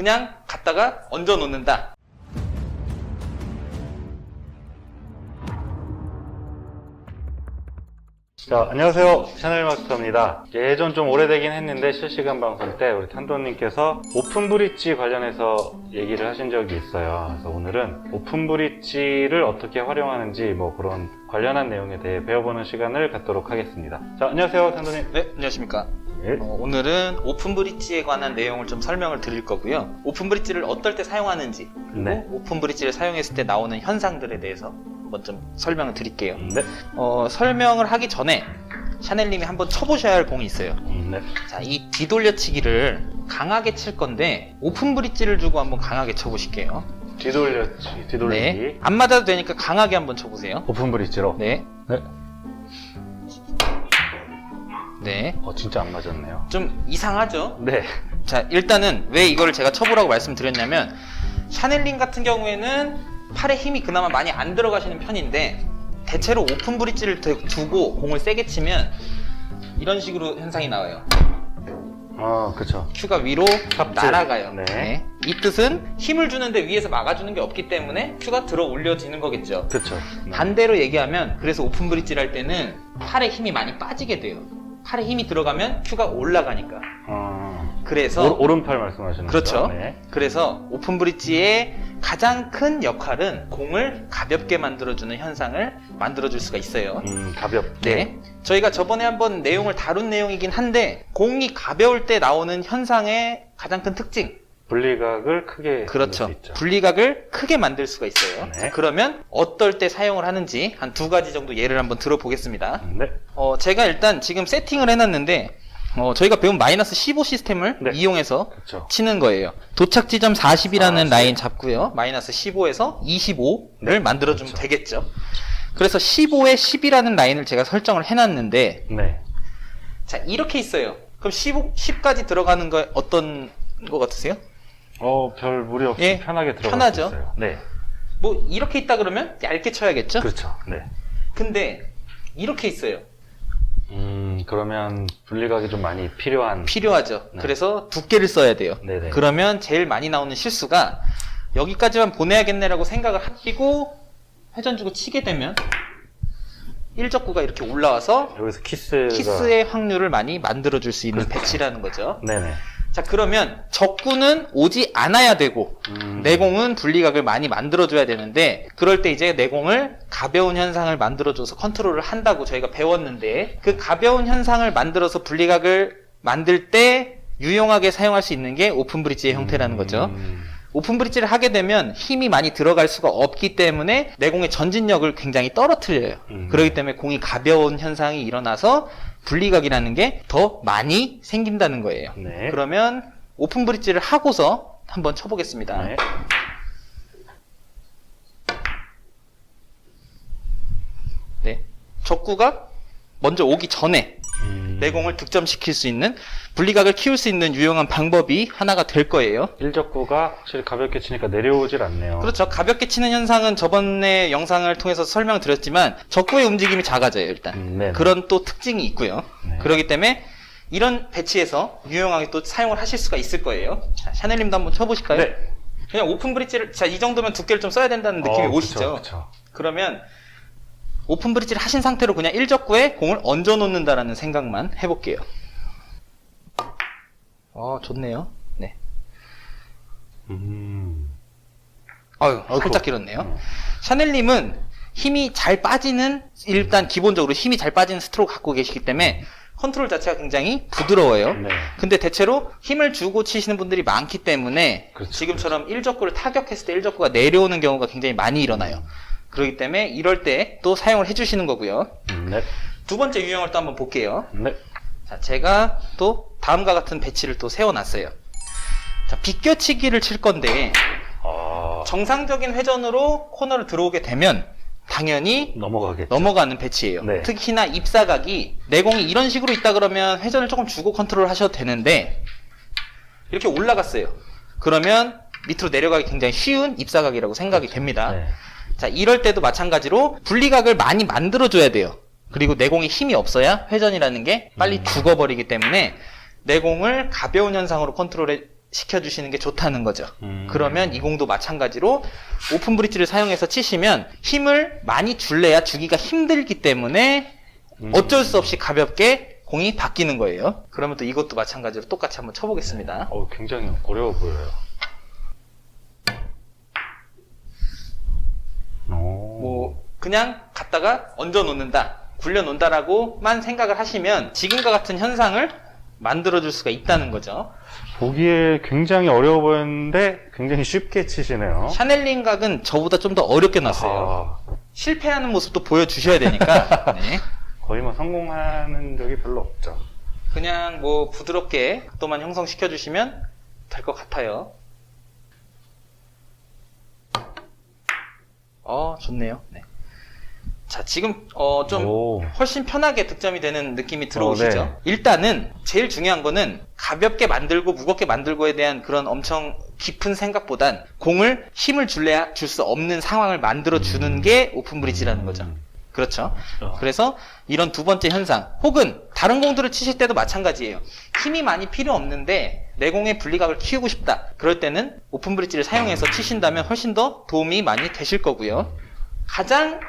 그냥 갖다가 얹어 놓는다. 자, 안녕하세요. 샤넬마스터입니다. 예전 좀 오래되긴 했는데 실시간 방송 때 우리 탄도님께서 오픈 브릿지 관련해서 얘기를 하신 적이 있어요. 그래서 오늘은 오픈 브릿지를 어떻게 활용하는지 뭐 그런 관련한 내용에 대해 배워보는 시간을 갖도록 하겠습니다. 자, 안녕하세요, 탄도님. 네, 안녕하십니까. 예. 오늘은 오픈 브릿지에 관한 내용을 좀 설명을 드릴 거고요. 오픈 브릿지를 어떨 때 사용하는지, 그리고 네. 오픈 브릿지를 사용했을 때 나오는 현상들에 대해서 한번 좀 설명을 드릴게요. 네. 설명을 하기 전에 샤넬님이 한번 쳐보셔야 할 공이 있어요. 네. 자, 이 뒤돌려치기를 강하게 칠 건데 오픈 브릿지를 주고 한번 강하게 쳐보실게요. 뒤돌리기. 네. 안 맞아도 되니까 강하게 한번 쳐보세요. 오픈 브릿지로. 네. 네. 네. 진짜 안 맞았네요. 좀 이상하죠? 네. 자, 일단은 왜 이거를 제가 쳐보라고 말씀드렸냐면 샤넬님 같은 경우에는 팔에 힘이 그나마 많이 안 들어가시는 편인데 대체로 오픈 브릿지를 두고 공을 세게 치면 이런 식으로 현상이 나와요. 그쵸. 큐가 위로 삽질. 날아가요. 네. 이 뜻은 힘을 주는데 위에서 막아주는 게 없기 때문에 큐가 들어 올려지는 거겠죠. 그쵸. 네. 반대로 얘기하면 그래서 오픈 브릿지를 할 때는 팔에 힘이 많이 빠지게 돼요. 팔에 힘이 들어가면 큐가 올라가니까. 그래서 오른팔 말씀하시는 그렇죠. 거죠? 네. 그래서 오픈 브릿지의 가장 큰 역할은 공을 가볍게 만들어주는 현상을 만들어줄 수가 있어요. 가볍게. 네. 저희가 저번에 한번 내용을 다룬 내용이긴 한데 공이 가벼울 때 나오는 현상의 가장 큰 특징. 분리각을 크게 그렇죠. 만들 수 있죠. 분리각을 크게 만들 수가 있어요. 네. 그러면 어떨 때 사용을 하는지 한 두 가지 정도 예를 한번 들어보겠습니다. 네. 제가 일단 지금 세팅을 해놨는데 저희가 배운 마이너스 15 시스템을 네. 이용해서 그렇죠. 치는 거예요. 도착 지점 40이라는 40. 라인 잡고요. 마이너스 15에서 25를 네. 만들어주면 그렇죠. 되겠죠. 그래서 15에 10이라는 라인을 제가 설정을 해놨는데 네. 자, 이렇게 있어요. 그럼 10까지 들어가는 거 어떤 거 같으세요? 별 무리 없이 예, 편하게 들어갈 편하죠. 수 있어요. 네. 뭐 이렇게 있다 그러면 얇게 쳐야겠죠? 그렇죠. 네. 근데 이렇게 있어요. 그러면 분리각이 좀 많이 필요한. 필요하죠. 네. 그래서 두께를 써야 돼요. 네네. 그러면 제일 많이 나오는 실수가 여기까지만 보내야겠네라고 생각을 하시고 회전 주고 치게 되면 일적구가 이렇게 올라와서 여기서 키스가. 키스의 확률을 많이 만들어줄 수 있는 그렇죠. 배치라는 거죠. 네네. 자, 그러면 적구는 오지 않아야 되고 내공은 분리각을 많이 만들어줘야 되는데 그럴 때 이제 내공을 가벼운 현상을 만들어줘서 컨트롤을 한다고 저희가 배웠는데 그 가벼운 현상을 만들어서 분리각을 만들 때 유용하게 사용할 수 있는 게 오픈 브릿지의 형태라는 거죠. 오픈 브릿지를 하게 되면 힘이 많이 들어갈 수가 없기 때문에 내공의 전진력을 굉장히 떨어뜨려요. 그렇기 때문에 공이 가벼운 현상이 일어나서 분리각이라는 게 더 많이 생긴다는 거예요. 네. 그러면 오픈 브릿지를 하고서 한번 쳐보겠습니다. 네. 네. 적구가 먼저 오기 전에 내공을 득점시킬 수 있는 분리각을 키울 수 있는 유용한 방법이 하나가 될 거예요. 일적구가 확실히 가볍게 치니까 내려오질 않네요. 그렇죠. 가볍게 치는 현상은 저번에 영상을 통해서 설명을 드렸지만 적구의 움직임이 작아져요, 일단. 네네. 그런 또 특징이 있고요. 네. 그렇기 때문에 이런 배치에서 유용하게 또 사용을 하실 수가 있을 거예요. 자, 샤넬님도 한번 쳐보실까요? 네. 그냥 오픈 브릿지를, 자, 이 정도면 두께를 좀 써야 된다는 느낌이 오시죠? 그쵸. 그러면 오픈 브릿지를 하신 상태로 그냥 일적구에 공을 얹어 놓는다라는 생각만 해볼게요. 좋네요. 네. 살짝 길었네요. 샤넬님은 힘이 잘 빠지는, 일단 기본적으로 힘이 잘 빠지는 스트로크 갖고 계시기 때문에 컨트롤 자체가 굉장히 부드러워요. 네. 근데 대체로 힘을 주고 치시는 분들이 많기 때문에 그렇죠, 지금처럼 일적구를 타격했을 때 일적구가 내려오는 경우가 굉장히 많이 일어나요. 그렇기 때문에 이럴 때 또 사용을 해주시는 거고요. 네. 두 번째 유형을 또 한번 볼게요. 네. 자, 제가 또 다음과 같은 배치를 또 세워놨어요. 자, 비껴치기를 칠 건데 정상적인 회전으로 코너를 들어오게 되면 당연히 넘어가겠죠. 넘어가는 배치예요. 네. 특히나 입사각이 내공이 이런 식으로 있다 그러면 회전을 조금 주고 컨트롤 하셔도 되는데 이렇게 올라갔어요. 그러면 밑으로 내려가기 굉장히 쉬운 입사각이라고 생각이 됩니다. 네. 자, 이럴 때도 마찬가지로 분리각을 많이 만들어줘야 돼요. 그리고 내공에 힘이 없어야 회전이라는 게 빨리 죽어버리기 때문에 내공을 가벼운 현상으로 컨트롤해 시켜주시는 게 좋다는 거죠. 그러면 이 공도 마찬가지로 오픈 브릿지를 사용해서 치시면 힘을 많이 줄래야 주기가 힘들기 때문에 어쩔 수 없이 가볍게 공이 바뀌는 거예요. 그러면 또 이것도 마찬가지로 똑같이 한번 쳐보겠습니다. 굉장히 어려워 보여요. 뭐 그냥 갖다가 얹어 놓는다, 굴려 놓는다라고만 생각을 하시면 지금과 같은 현상을 만들어 줄 수가 있다는 거죠. 보기에 굉장히 어려워 보였는데 굉장히 쉽게 치시네요. 샤넬링 각은 저보다 좀 더 어렵게 놨어요. 실패하는 모습도 보여주셔야 되니까. 네. 거의 뭐 성공하는 적이 별로 없죠. 그냥 뭐 부드럽게 각도만 형성시켜 주시면 될 것 같아요. 좋네요. 네. 자, 지금 좀 훨씬 편하게 득점이 되는 느낌이 들어오시죠? 네. 일단은 제일 중요한 거는 가볍게 만들고 무겁게 만들고에 대한 그런 엄청 깊은 생각보단 공을 힘을 줄래야 줄 수 없는 상황을 만들어 주는 게 오픈 브릿지라는 거죠. 그렇죠. 그래서 이런 두 번째 현상, 혹은 다른 공들을 치실 때도 마찬가지예요. 힘이 많이 필요 없는데 내 공의 분리각을 키우고 싶다. 그럴 때는 오픈 브릿지를 사용해서 치신다면 훨씬 더 도움이 많이 되실 거고요. 가장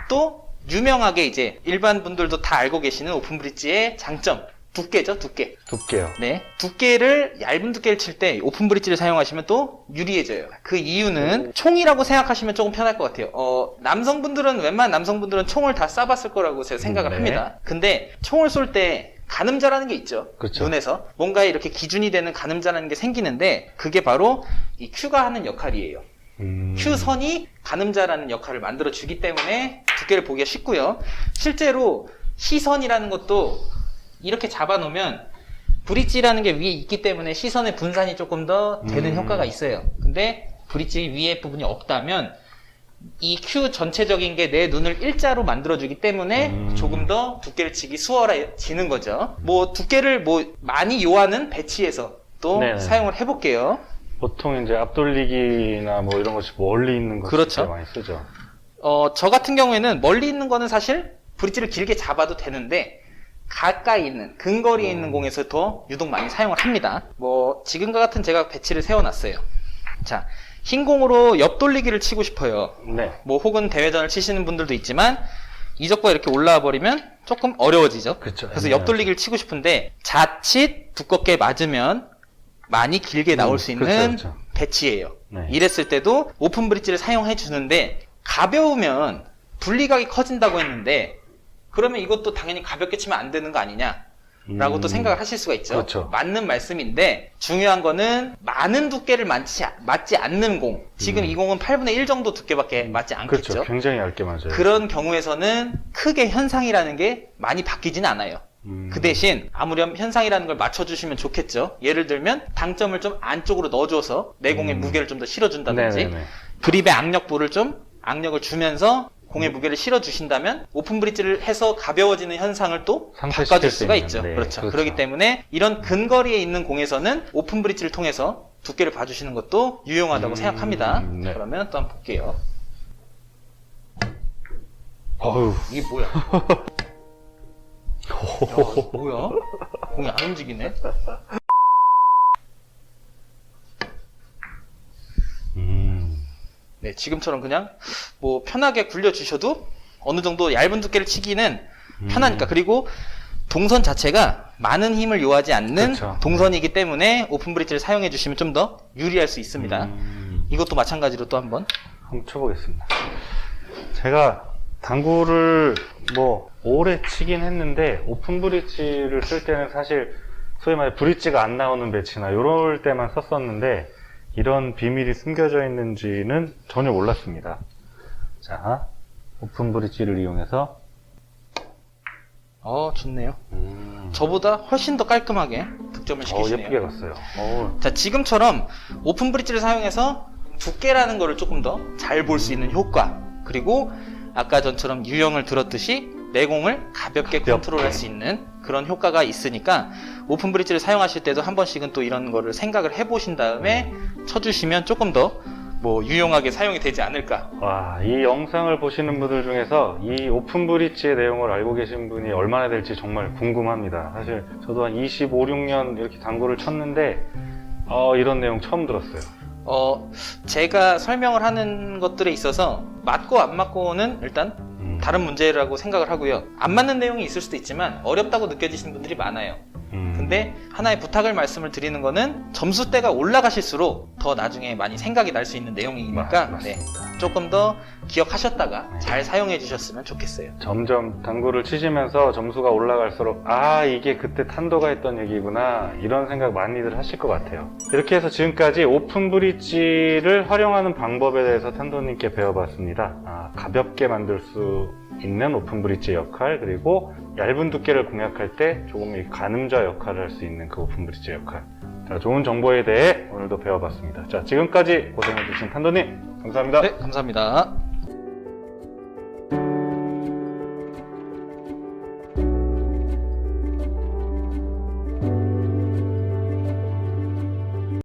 또 유명하게 이제 일반 분들도 다 알고 계시는 오픈 브릿지의 장점, 두께죠, 두께. 두께요. 네, 두께를 얇은 두께를 칠 때 오픈 브릿지를 사용하시면 또 유리해져요. 그 이유는 총이라고 생각하시면 조금 편할 것 같아요. 웬만한 남성분들은 총을 다 쏴봤을 거라고 제가 생각을 합니다. 근데 총을 쏠 때 가늠자라는 게 있죠. 그렇죠. 눈에서 뭔가에 이렇게 기준이 되는 가늠자라는 게 생기는데 그게 바로 이 큐가 하는 역할이에요. 큐선이 가늠자라는 역할을 만들어 주기 때문에 두께를 보기가 쉽고요. 실제로 시선이라는 것도 이렇게 잡아놓으면 브릿지라는 게 위에 있기 때문에 시선의 분산이 조금 더 되는 효과가 있어요. 근데 브릿지 위에 부분이 없다면 이 큐 전체적인 게 내 눈을 일자로 만들어주기 때문에 조금 더 두께를 치기 수월해지는 거죠. 뭐 두께를 뭐 많이 요하는 배치에서 또 네네. 사용을 해볼게요. 보통 이제 앞돌리기나 뭐 이런 것이 멀리 있는 것을 그렇죠. 많이 쓰죠. 저 같은 경우에는 멀리 있는 거는 사실 브릿지를 길게 잡아도 되는데 가까이 있는 근거리에 있는 공에서 더 유독 많이 사용을 합니다. 뭐 지금과 같은 제가 배치를 세워놨어요. 자, 흰 공으로 옆 돌리기를 치고 싶어요. 네. 뭐 혹은 대회전을 치시는 분들도 있지만 이적과 이렇게 올라와 버리면 조금 어려워지죠. 그쵸. 그래서 옆 돌리기를 치고 싶은데 자칫 두껍게 맞으면 많이 길게 나올 수 있는 그렇죠. 배치예요. 네. 이랬을 때도 오픈 브릿지를 사용해 주는데 가벼우면 분리각이 커진다고 했는데 그러면 이것도 당연히 가볍게 치면 안 되는 거 아니냐라고 또 생각을 하실 수가 있죠. 그렇죠. 맞는 말씀인데 중요한 거는 많은 두께를 맞지 않는 공. 지금 이 공은 8분의 1 정도 두께밖에 맞지 않겠죠. 그렇죠. 굉장히 얇게 맞아요. 그런 경우에서는 크게 현상이라는 게 많이 바뀌진 않아요. 그 대신 아무렴 현상이라는 걸 맞춰주시면 좋겠죠. 예를 들면 당점을 좀 안쪽으로 넣어줘서 내 공의 무게를 좀 더 실어준다든지 네네네. 그립의 악력부를 좀 악력을 주면서 공의 무게를 실어주신다면 오픈 브릿지를 해서 가벼워지는 현상을 또 상쇄시킬 바꿔줄 수 수가 있는, 있죠. 네, 그렇죠. 그렇죠. 그렇기 때문에 이런 근거리에 있는 공에서는 오픈 브릿지를 통해서 두께를 봐주시는 것도 유용하다고 생각합니다. 네. 그러면 또 한번 볼게요. 어휴. 이게 뭐야? 야, 뭐야? 공이 안 움직이네? 네, 지금처럼 그냥 뭐 편하게 굴려주셔도 어느 정도 얇은 두께를 치기는 편하니까. 그리고 동선 자체가 많은 힘을 요하지 않는 그쵸. 동선이기 때문에 오픈 브릿지를 사용해 주시면 좀 더 유리할 수 있습니다. 이것도 마찬가지로 또 한번. 쳐보겠습니다. 제가 당구를 뭐 오래 치긴 했는데 오픈 브릿지를 쓸 때는 사실 소위 말해 브릿지가 안 나오는 배치나 이럴 때만 썼었는데 이런 비밀이 숨겨져 있는지는 전혀 몰랐습니다. 자, 오픈 브릿지를 이용해서 좋네요. 저보다 훨씬 더 깔끔하게 득점을 시키시네요. 예쁘게 갔어요. 자, 지금처럼 오픈 브릿지를 사용해서 두께라는 거를 조금 더 잘 볼 수 있는 효과, 그리고 아까 전처럼 유형을 들었듯이 내공을 가볍게 컨트롤할 수 있는 그런 효과가 있으니까 오픈 브릿지를 사용하실 때도 한 번씩은 또 이런 거를 생각을 해보신 다음에 쳐주시면 조금 더 뭐 유용하게 사용이 되지 않을까. 와, 이 영상을 보시는 분들 중에서 이 오픈 브릿지의 내용을 알고 계신 분이 얼마나 될지 정말 궁금합니다. 사실 저도 한 25, 6년 이렇게 당구를 쳤는데 이런 내용 처음 들었어요. 제가 설명을 하는 것들에 있어서 맞고 안 맞고는 일단 다른 문제라고 생각을 하고요. 안 맞는 내용이 있을 수도 있지만 어렵다고 느껴지시는 분들이 많아요. 근데 하나의 부탁을 말씀을 드리는 거는 점수대가 올라가실수록 더 나중에 많이 생각이 날 수 있는 내용이니까 맞습니다. 조금 더 기억하셨다가 잘 사용해 주셨으면 좋겠어요. 점점 당구를 치시면서 점수가 올라갈수록 이게 그때 탄도가 했던 얘기구나 이런 생각 많이들 하실 것 같아요. 이렇게 해서 지금까지 오픈 브릿지를 활용하는 방법에 대해서 탄도님께 배워봤습니다. 가볍게 만들 수 있는 오픈 브릿지 역할, 그리고 얇은 두께를 공략할 때 조금 가늠자 역할을 할 수 있는 그 오픈 브릿지 역할. 자, 좋은 정보에 대해 오늘도 배워봤습니다. 자, 지금까지 고생해주신 탄도님 감사합니다. 네, 감사합니다.